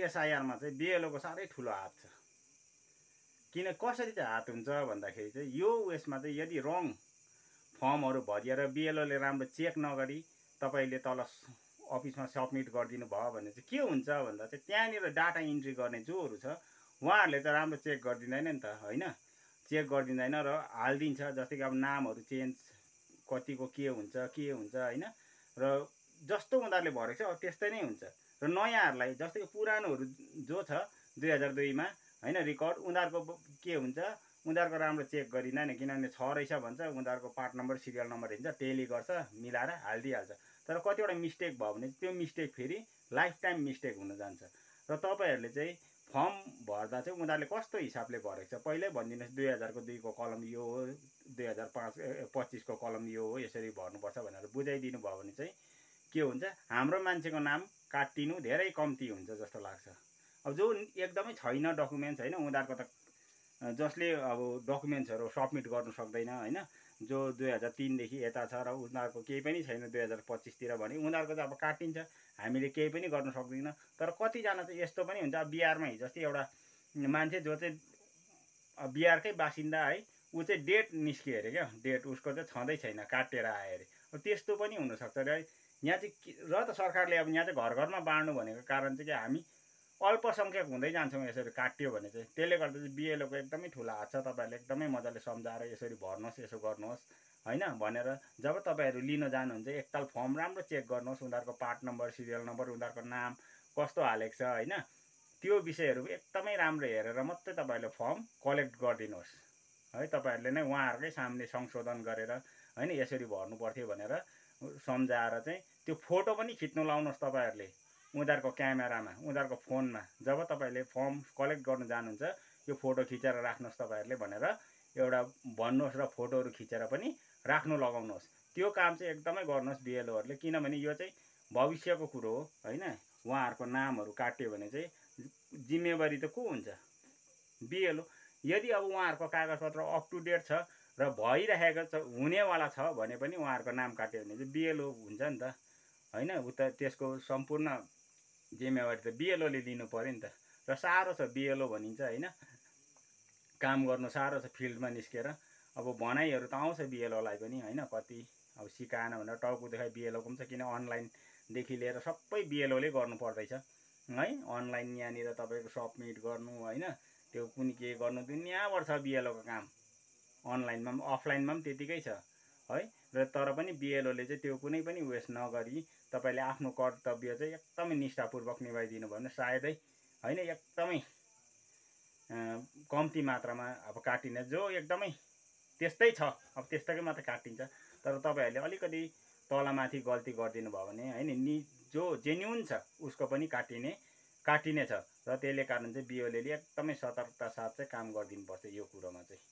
एसआइआरमा चाहिँ बिएलओको साह्रै ठुलो हात छ। किन कसरी चाहिँ हात हुन्छ भन्दाखेरि चाहिँ यो उयसमा चाहिँ यदि रङ फर्महरू भरिएर बिएलओले राम्रो चेक नगरी तपाईँले तल अफिसमा सबमिट गरिदिनु भयो भने चाहिँ के हुन्छ भन्दा चाहिँ त्यहाँनिर डाटा इन्ट्री गर्ने जोहरू छ उहाँहरूले त राम्रो चेक गरिदिँदैन नि त होइन। चेक गरिदिँदैन र हालिदिन्छ। जस्तै कि अब नामहरू चेन्ज कतिको के हुन्छ होइन। र जस्तो उनीहरूले भरेको छ अब त्यस्तै नै हुन्छ। र नयाँहरूलाई जस्तै कि पुरानोहरू जो छ 2002मा होइन रिकर्ड उनीहरूको के हुन्छ उनीहरूको राम्रो चेक गरिँदैन। किनभने छ रहेछ भन्छ उनीहरूको पार्ट नम्बर सिरियल नम्बर हिँड्छ टेली गर्छ मिलाएर हालिदिइहाल्छ। तर कतिवटा मिस्टेक भयो भने त्यो मिस्टेक फेरि लाइफ टाइम मिस्टेक हुन जान्छ। र तपाईँहरूले चाहिँ फर्म भर्दा चाहिँ उनीहरूले कस्तो हिसाबले भरेको छ पहिल्यै भनिदिनुहोस् 2002को कलम यो हो 2025को कलम यो हो यसरी भर्नुपर्छ भनेर बुझाइदिनु भयो भने चाहिँ के हुन्छ हाम्रो मान्छेको नाम काटिनु धेरै कम्ती हुन्छ जस्तो लाग्छ। अब जो एकदमै छैन डकुमेन्ट्स होइन उनीहरूको त जसले अब डकुमेन्ट्सहरू सबमिट गर्नु सक्दैन होइन जो 2003देखि यता छ र उनीहरूको केही पनि छैन 2025तिर भने उनीहरूको त अब काटिन्छ हामीले केही पनि गर्न सक्दैनौँ। तर कतिजना चाहिँ यस्तो पनि हुन्छ अब बिहारमा हिजो अस्ति एउटा मान्छे जो चाहिँ बिहारकै बासिन्दा है ऊ चाहिँ डेट निस्कियो अरे क्या डेट उसको चाहिँ छँदै छैन काटेर आयो अरे। त्यस्तो पनि हुनसक्छ र यहाँ चाहिँ र त सरकारले अब यहाँ चाहिँ घर घरमा बाँड्नु भनेको कारण चाहिँ कि हामी अल्पसङ्ख्यक हुँदै जान्छौँ यसरी काटियो भने चाहिँ। त्यसले गर्दा चाहिँ बिएलओको एकदमै ठुलो हात छ। तपाईँहरूले एकदमै मजाले सम्झाएर यसरी भर्नुहोस् यसो गर्नुहोस् होइन भनेर जब तपाईँहरू लिन जानुहुन्छ एकताल फर्म राम्रो चेक गर्नुहोस् उनीहरूको पार्ट नम्बर सिरियल नम्बर उनीहरूको नाम कस्तो हालेको छ होइन त्यो विषयहरू एकदमै राम्रो हेरेर मात्रै तपाईँहरूले फर्म कलेक्ट गरिदिनुहोस् है। तपाईँहरूले नै उहाँहरूकै सामने संशोधन गरेर होइन यसरी भर्नु पर्थ्यो भनेर सम्झाएर चाहिँ त्यो फोटो पनि खिच्नु लाउनुहोस् तपाईँहरूले उनीहरूको क्यामेरामा उनीहरूको फोनमा जब तपाईँले फर्म कलेक्ट गर्नु जानुहुन्छ यो फोटो खिचेर राख्नुहोस् तपाईँहरूले भनेर एउटा भन्नुहोस् र फोटोहरू खिचेर पनि राख्नु लगाउनुहोस्। त्यो काम चाहिँ एकदमै गर्नुहोस् बिएलओहरूले किनभने यो चाहिँ भविष्यको कुरो हो होइन। उहाँहरूको नामहरू काट्यो भने चाहिँ जिम्मेवारी त को हुन्छ बिएलओ। यदि अब उहाँहरूको कागजपत्र अप टु डेट छ र भइरहेको छ हुनेवाला छ भने पनि उहाँहरूको नाम काट्यो भने चाहिँ बिएलओ हुन्छ नि त होइन। उ त त्यसको सम्पूर्ण जिम्मेवारी त बिएलओले लिनु पऱ्यो नि त। र साह्रो छ बिएलओ भनिन्छ होइन काम गर्नु साह्रो छ फिल्डमा निस्केर। अब भनाइहरू त आउँछ बिएलओलाई पनि होइन कति अब सिकाएन भनेर टाउको देखाइ बिएलओको पनि छ किन अनलाइनदेखि लिएर सबै बिएलओले गर्नु पर्दैछ है। अनलाइन यहाँनिर तपाईँको सबमिट गर्नु होइन त्यो कुनै के गर्नु दुनियाँभर छ बिएलओको काम अनलाइनमा पनि अफलाइनमा पनि त्यतिकै छ है। र तर पनि बिएलओले चाहिँ त्यो कुनै पनि वेस्ट नगरी तपाईँले आफ्नो कर्तव्य चाहिँ एकदमै निष्ठापूर्वक निभाइदिनु भयो भने सायदै होइन एकदमै कम्ती मात्रामा अब काटिने जो एकदमै त्यस्तै छ अब त्यस्तैकै मात्रै काटिन्छ। तर तपाईँहरूले अलिकति तलमाथि गल्ती गरिदिनु भयो भने होइन जो जेन्युन छ उसको पनि काटिने छ। र त्यसले कारण चाहिँ बिएलओले एकदमै सतर्कता साथ चाहिँ काम गरिदिनुपर्छ यो कुरोमा चाहिँ।